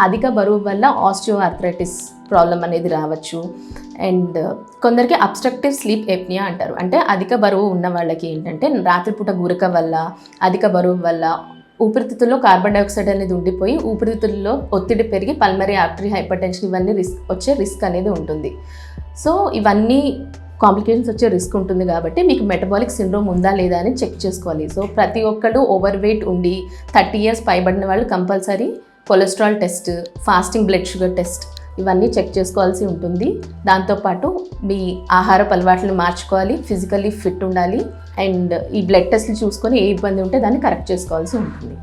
అధిక బరువు వల్ల ఆస్టియో ఆర్థరైటిస్ ప్రాబ్లం అనేది రావచ్చు. అండ్ కొందరికి అబ్స్ట్రక్టివ్ స్లీప్ ఎప్నియా అంటారు. అంటే అధిక బరువు ఉన్న వాళ్ళకి ఏంటంటే రాత్రిపూట గురక వల్ల, అధిక బరువు వల్ల ఊపిరితిత్తుల్లో కార్బన్ డైఆక్సైడ్ అనేది ఉండిపోయి ఊపిరితిత్తుల్లో ఒత్తిడి పెరిగి పల్మరీ ఆర్టరీ హైపర్టెన్షన్ ఇవన్నీ వచ్చే రిస్క్ అనేది ఉంటుంది. సో ఇవన్నీ కాంప్లికేషన్స్ వచ్చే రిస్క్ ఉంటుంది కాబట్టి మీకు మెటబాలిక్ సిండ్రోమ్ ఉందా లేదా అని చెక్ చేసుకోవాలి. సో ప్రతి ఒక్కళ్ళు ఓవర్ వెయిట్ ఉండి 30 years పైబడిన వాళ్ళు compulsory cholesterol test, fasting blood sugar test ఇవన్నీ చెక్ చేసుకోవాల్సి ఉంటుంది. దాంతోపాటు మీ ఆహారపు అలవాట్లను మార్చుకోవాలి, ఫిజికల్లీ ఫిట్ ఉండాలి, అండ్ ఈ బ్లడ్ టెస్ట్లు చూసుకొని ఏ ఇబ్బంది ఉంటే దాన్ని కరెక్ట్ చేసుకోవాల్సి ఉంటుంది.